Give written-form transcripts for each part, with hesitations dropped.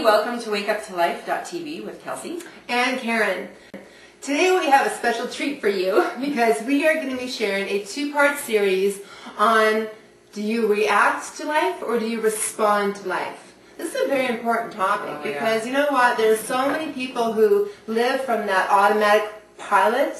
welcome to wakeuptolife.tv with Kelsey and Karen. Today we have a special treat for you because we are going to be sharing a two-part series on do you react to life or do you respond to life? This is a very important topic because you know what, there's so many people who live from that automatic pilot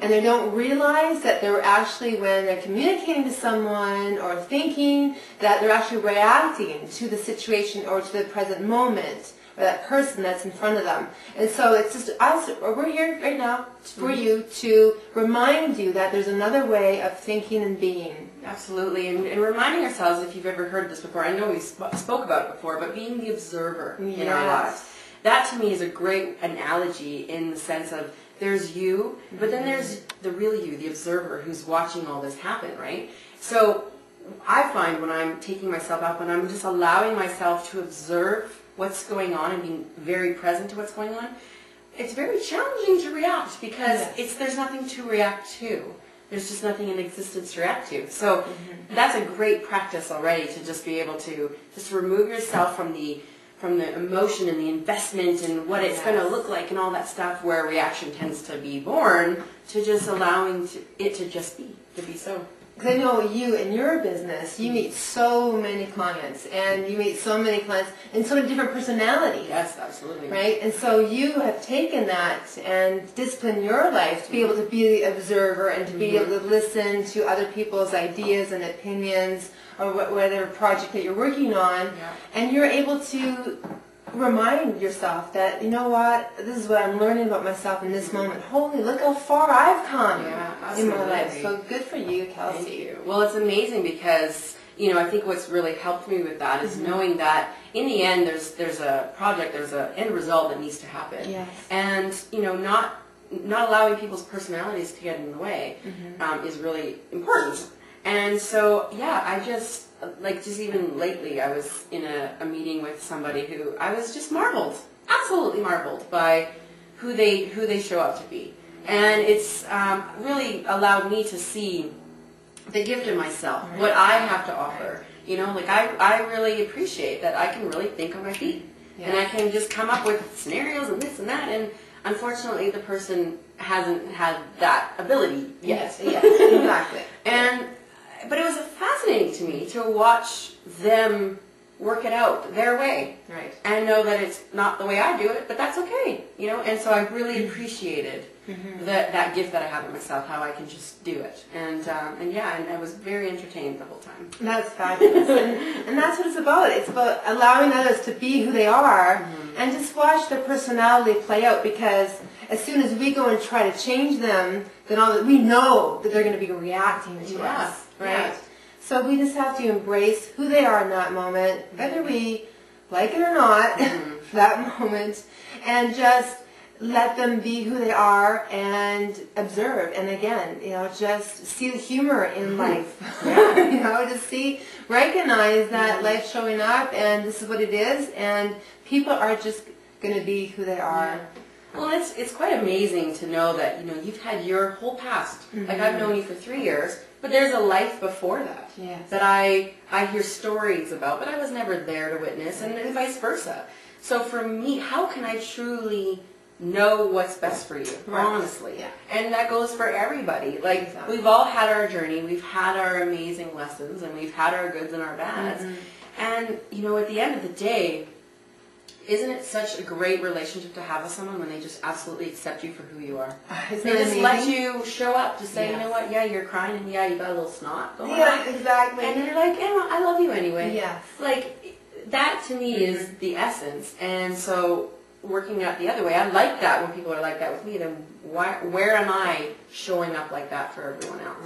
and they don't realize that they're actually, when they're communicating to someone or thinking, that they're actually reacting to the situation or to the present moment or that person that's in front of them. And so it's just us, we're here right now for you to remind you that there's another way of thinking and being. Absolutely, and reminding ourselves, if you've ever heard this before, I know we spoke about it before, but being the observer in our lives. That to me is a great analogy in the sense of there's you, but then there's the real you, the observer who's watching all this happen, right? So I find when I'm taking myself out, when I'm just allowing myself to observe what's going on and being very present to what's going on, it's very challenging to react because there's nothing to react to. There's just nothing in existence to react to. So that's a great practice already, to just be able to just remove yourself from the emotion and the investment and what it's going to look like and all that stuff, where reaction tends to be born, to just allowing it to just be, to be so. Because I know you in your business, you meet so many clients, and you meet so many clients in so many different personalities. Yes, absolutely. Right? And so you have taken that and disciplined your life to be able to be the observer and to be able to listen to other people's ideas and opinions or whatever project that you're working on, and you're able to remind yourself that, you know what, this is what I'm learning about myself in this moment. Holy, look how far I've come in my life. So good for you, Kelsey. Thank you. Well, it's amazing because, you know, I think what's really helped me with that is knowing that in the end there's a project, there's an end result that needs to happen. Yes. And, you know, not allowing people's personalities to get in the way is really important. And so, yeah, I just, just even lately, I was in a meeting with somebody who I was just marveled, absolutely marveled by who they show up to be. And it's really allowed me to see the gift in myself, what I have to offer. You know, like I really appreciate that I can really think on my feet. And I can just come up with scenarios and this and that. And unfortunately, the person hasn't had that ability yet. Yes, exactly. But it was fascinating to me to watch them work it out their way, and know that it's not the way I do it, but that's okay, you know. And so I really appreciated that gift that I have in myself, how I can just do it, and I was very entertained the whole time. That's fabulous, and that's what it's about. It's about allowing others to be who they are, and just watch their personality play out. Because as soon as we go and try to change them, then we know that they're going to be reacting to us. Right? So we just have to embrace who they are in that moment, whether we like it or not, that moment, and just let them be who they are and observe. And again, you know, just see the humor in life. You know, just recognize that life's showing up and this is what it is, and people are just going to be who they are. Well, it's quite amazing to know that, you know, you've had your whole past. Like, I've known you for 3 years, but there's a life before that that I hear stories about, but I was never there to witness, and vice versa. So for me, how can I truly know what's best for you, honestly? And that goes for everybody. Like, we've all had our journey, we've had our amazing lessons, and we've had our goods and our bads. And, you know, at the end of the day, isn't it such a great relationship to have with someone when they just absolutely accept you for who you are? They just let you show up to say, you know what, you're crying and you got a little snot going on. Exactly. And you're like, I love you anyway. Yes. Like, that to me is the essence. And so working out the other way, I like that when people are like that with me. Then where am I showing up like that for everyone else?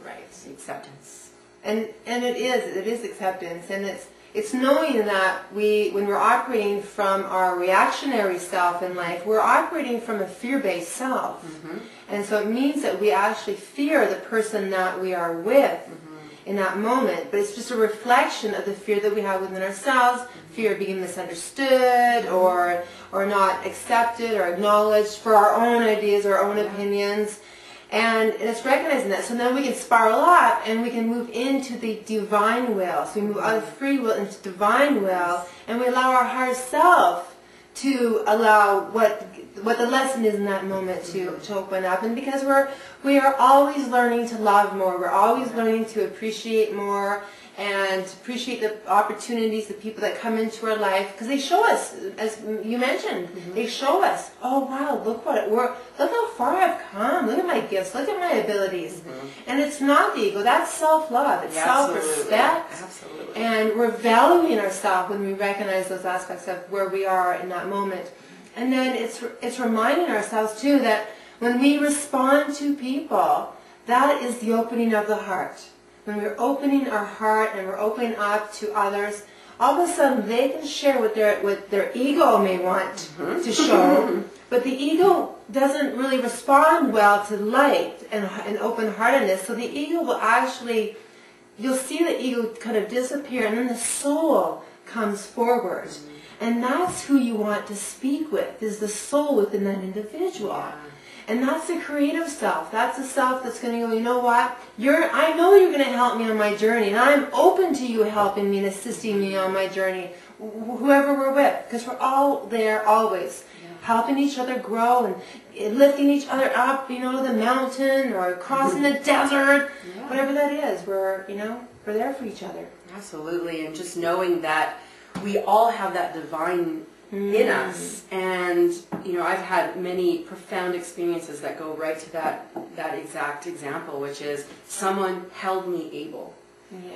Right. Acceptance. And it is acceptance, and it's knowing that when we're operating from our reactionary self in life, we're operating from a fear-based self. And so it means that we actually fear the person that we are with in that moment. But it's just a reflection of the fear that we have within ourselves, fear of being misunderstood or not accepted or acknowledged for our own ideas, our own opinions. And it's recognizing that. So then we can spiral up and we can move into the divine will. So we move out of free will into divine will, and we allow our higher self to allow what the lesson is in that moment to open up. And because we are always learning to love more, we're always learning to appreciate more, and appreciate the opportunities, the people that come into our life, because they show us, as you mentioned, they show us, oh wow, look how far I've come, look at my gifts, look at my abilities. And it's not the ego, that's self-love, it's self-respect. Absolutely. And we're valuing ourselves when we recognize those aspects of where we are in that moment. And then it's reminding ourselves too that when we respond to people, that is the opening of the heart. When we're opening our heart and we're opening up to others, all of a sudden they can share what their ego may want to show, but the ego doesn't really respond well to light and open-heartedness. So the ego will actually, you'll see the ego kind of disappear, and then the soul comes forward. And that's who you want to speak with, is the soul within that individual. Yeah. And that's the creative self. That's the self that's going to go, you know what? I know you're going to help me on my journey, and I'm open to you helping me and assisting me on my journey, whoever we're with, because we're all there always, helping each other grow and lifting each other up, you know, to the mountain or crossing the desert, whatever that is. We're there for each other. Absolutely, and just knowing that we all have that divine in us, and I've had many profound experiences that go right to that exact example, which is someone held me able.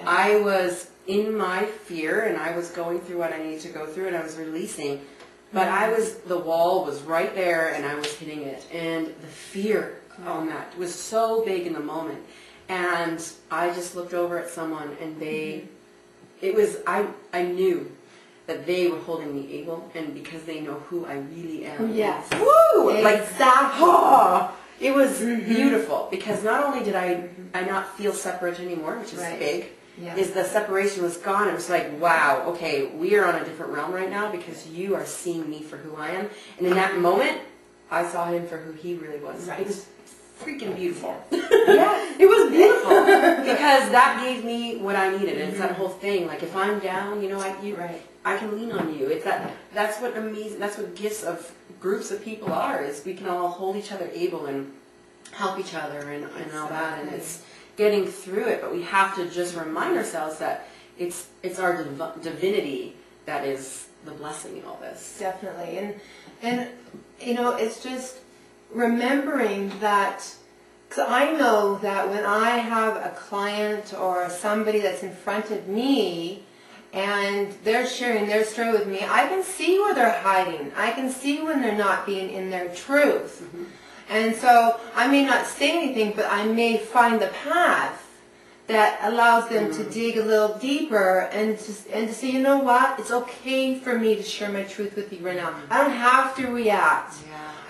I was in my fear, and I was going through what I needed to go through, and I was releasing, but the wall was right there, and I was hitting it, and the fear on that was so big in the moment, and I just looked over at someone, and I knew that they were holding me able, and because they know who I really am. Yes. Woo! Exactly. It was beautiful, because not only did I not feel separate anymore, which is big, is the separation was gone. It was like, wow, okay, we are on a different realm right now, because you are seeing me for who I am. And in that moment, I saw him for who he really was. It was freaking beautiful. It was beautiful, because that gave me what I needed. And it's that whole thing, like if I'm down, I can lean on you. It's that's what gifts of groups of people are, is we can all hold each other able and help each other and all that, and it's getting through it, but we have to just remind ourselves that it's our divinity that is the blessing in all this. Definitely. And it's just remembering that, because I know that when I have a client or somebody that's in front of me and they're sharing their story with me, I can see where they're hiding. I can see when they're not being in their truth. And so I may not say anything, but I may find the path that allows them to dig a little deeper and to say, you know what, it's okay for me to share my truth with you right now. I don't have to react.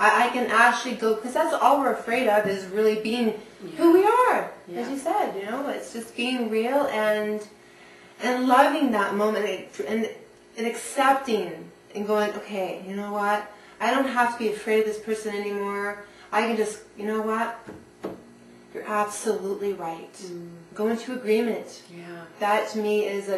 I can actually go, because that's all we're afraid of, is really being who we are. As you said, it's just being real and loving that moment and accepting and going, okay, you know what, I don't have to be afraid of this person anymore. I can just, you know what, you're absolutely right. Go into agreement. That to me is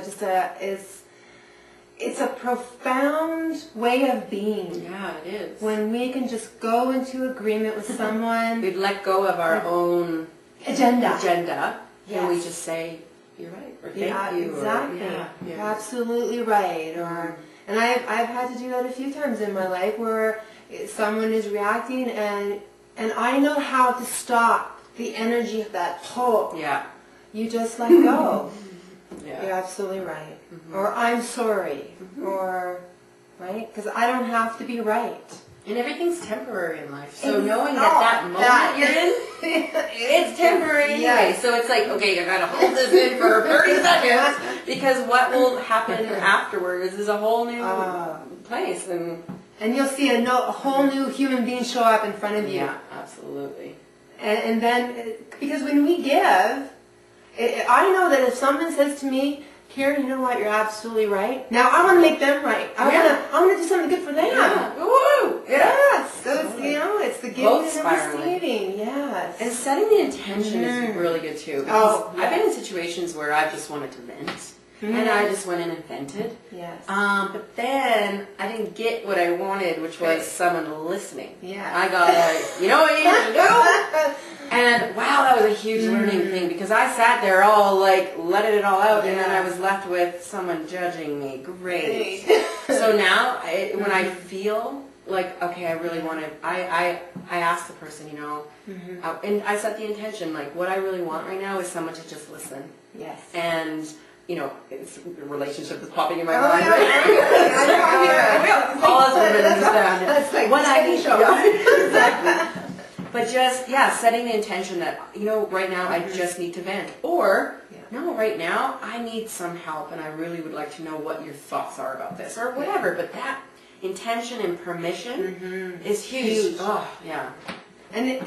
it's a profound way of being. It is. When we can just go into agreement with someone. We've let go of our own agenda, and we just say, you're right, or thank you. Exactly. You're absolutely right. And I've had to do that a few times in my life where someone is reacting and I know how to stop the energy of that pull. You just let go. You're absolutely right. Or I'm sorry. Or, right? Because I don't have to be right. And everything's temporary in life. So knowing that moment you're in, it's temporary anyway. So it's like, okay, I gotta hold this in for 30 seconds, because what will happen afterwards is a whole new place. And you'll see a whole new human being show up in front of you. Yeah, absolutely. And then, because when we give, I know that if someone says to me, Karen, you know what? You're absolutely right. Now I want to make them right. I want to do something good for them. Yeah. Woo! Yes. So it's, it's the giving and the receiving. Yes. And setting the intention is really good too. Because I've been in situations where I've just wanted to vent. And I just went in and vented. Yes. But then I didn't get what I wanted, which was someone listening. Yeah. I got like, you know what you need to do? And wow, that was a huge learning thing because I sat there all like letting it all out, and then I was left with someone judging me. Great. So now, when I feel like, okay, I really want to, I ask the person, and I set the intention, like what I really want right now is someone to just listen. Yes. And it's a relationship that's popping in my mind. Right? I know. All us women understand. That's like what TV show. Exactly. But just, setting the intention that, right now I just need to vent. Or, no, right now I need some help and I really would like to know what your thoughts are about this or whatever. But that intention and permission is huge. Oh, yeah. And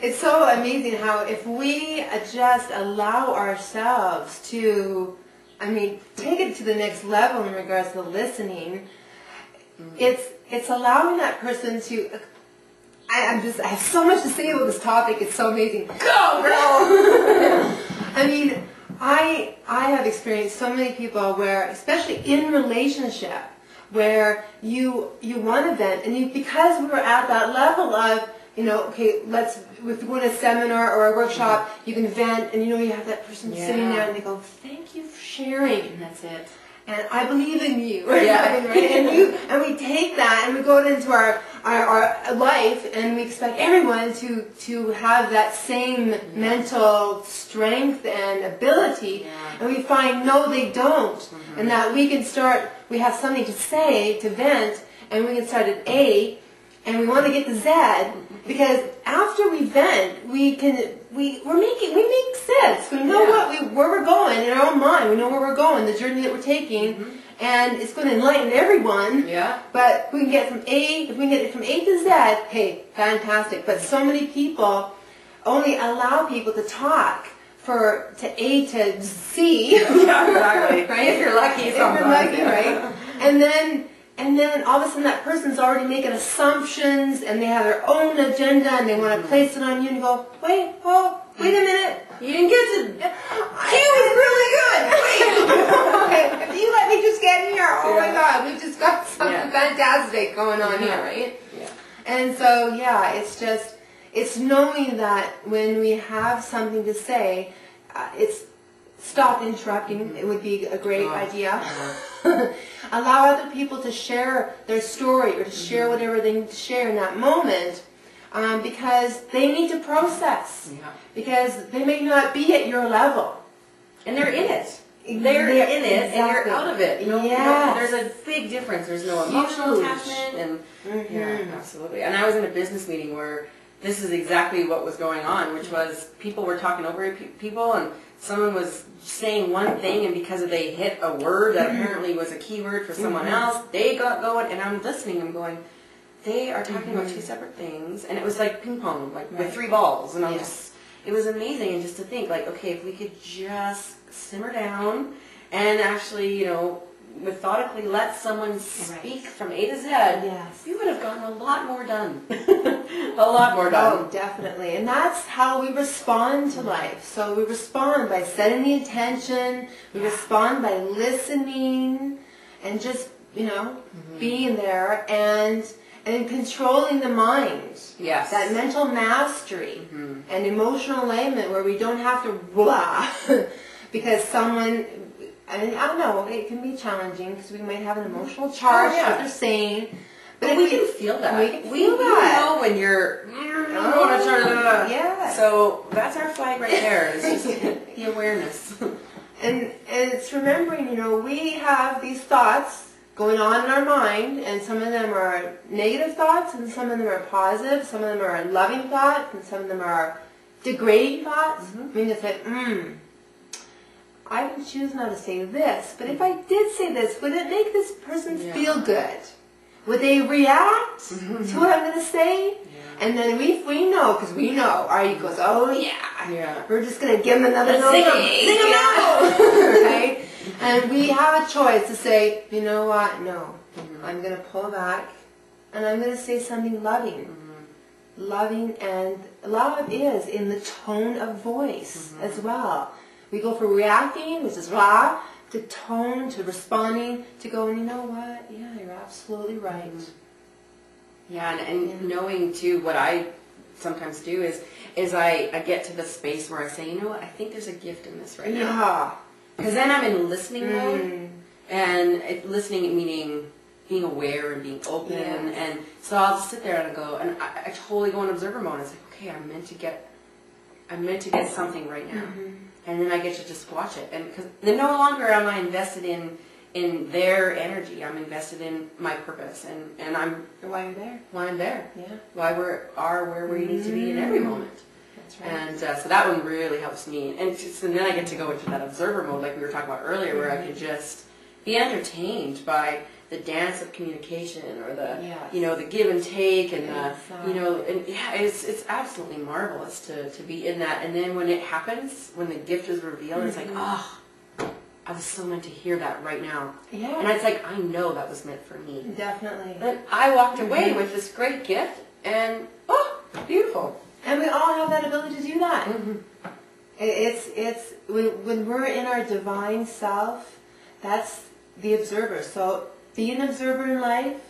it's so amazing how if we just allow ourselves to, take it to the next level in regards to listening, it's allowing that person to. I have so much to say about this topic. It's so amazing. Go, girl! I have experienced so many people where, especially in relationship, where you want to vent, and because we were at that level of, okay, if we go to a seminar or a workshop, you can vent, and you have that person sitting there, and they go, "Thank you for sharing." And that's it. And I believe in you. Yeah. Right? And we take that and we go into our life, and we expect everyone to have that same mental strength and ability. Yeah. And we find no, they don't. And that we have something to say, to vent, and we can start at A, and we want to get to Z, because after we vent, we make sense. We know where we're going in our own mind. We know where we're going, the journey that we're taking, and it's going to enlighten everyone. Yeah. But if we can get it from A to Z, hey, fantastic. But so many people only allow people to talk to A to C. Yeah, exactly. Right? If you're lucky, if you're lucky, right? And then all of a sudden that person's already making assumptions, and they have their own agenda, and they want to place it on you, and you go, wait a minute. You didn't get to... He was really good. Wait. If you let me just get in here, oh my God, we've just got something fantastic going on here, right? Yeah. And so, it's knowing that when we have something to say, it's stop interrupting. It would be a great idea. Allow other people to share their story or to share whatever they need to share in that moment, because they need to process. Yeah. Because they may not be at your level. And they're in it. They're in it, and you're out of it. There's a big difference. There's no emotional attachment, and yeah, absolutely. And I was in a business meeting where this is exactly what was going on, which was people were talking over people, and someone was saying one thing, and because they hit a word that apparently was a keyword for someone else, they got going, and I'm listening, I'm going, they are talking about two separate things, and it was like ping pong, like with 3 balls, and it was amazing, and just to think, like, okay, if we could just simmer down and actually, methodically let someone speak from A to Z, we would have gotten a lot more done. A lot more done. Oh, definitely. And that's how we respond to life. So we respond by setting the intention, we respond by listening, and just, being there, and controlling the mind. Yes. That mental mastery and emotional alignment where we don't have to blah because someone... I don't know, it can be challenging because we might have an emotional charge to what they're saying. But we can feel that. We can feel that. Know when you're... Yeah. So that's our flag right there. It's just the awareness. And it's remembering, we have these thoughts going on in our mind, and some of them are negative thoughts, and some of them are positive, some of them are loving thoughts, and some of them are degrading thoughts. It's like, I would choose not to say this, but if I did say this, would it make this person feel good? Would they react to what I'm going to say? And then we know, because we know, our ego goes, oh yeah, we're just going to give them another sing them out, right? And we have a choice to say, you know what, no, I'm going to pull back, and I'm going to say something loving. Loving, and love is in the tone of voice as well. We go from reacting, which is rah, to tone, to responding, to going, you know what, yeah, you're absolutely right. Yeah, and knowing too, what I sometimes do is I get to the space where I say, you know what, I think there's a gift in this right now. Because then I'm in listening mode, and listening meaning being aware and being open, and so I'll just sit there and go, and I totally go in observer mode. It's like, okay, I'm meant to get something right now, and then I get to just watch it, and because then no longer am I invested in their energy. I'm invested in my purpose, and I'm why you're there. Why I'm there. Yeah. Why where we need to be in every moment. That's right. And so that one really helps me. And then I get to go into that observer mode, like we were talking about earlier, where I could just be entertained by the dance of communication, or the the give and take, and it's absolutely marvelous to be in that. And then when it happens, when the gift is revealed, it's like, oh, I was so meant to hear that right now. Yeah. And it's like, I know that was meant for me. Definitely. And I walked away with this great gift, and beautiful. And we all have that ability to do that. It's when we're in our divine self, that's the observer. So be an observer in life,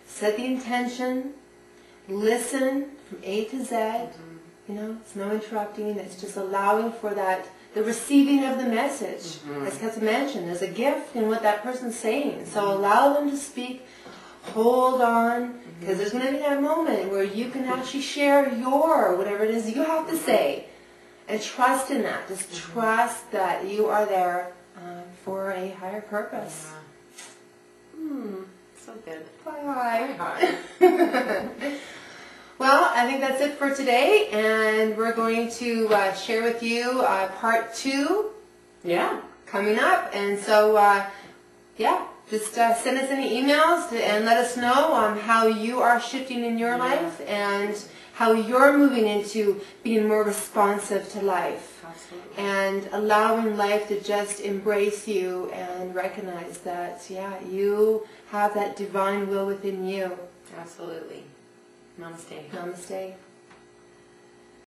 set the intention, listen from A to Z. It's no interrupting. It's just allowing for that, the receiving of the message. As Kessa mentioned, there's a gift in what that person's saying. So allow them to speak. Hold on, because there's going to be that moment where you can actually share your, whatever it is you have to say. And trust in that. Just trust that you are there for a higher purpose. So good. Bye. Well, I think that's it for today, and we're going to share with you part 2. Yeah. Coming up, and so just send us any emails and let us know how you are shifting in your life and how you're moving into being more responsive to life. Absolutely. And allowing life to just embrace you and recognize that, you have that divine will within you. Absolutely. Namaste. Namaste.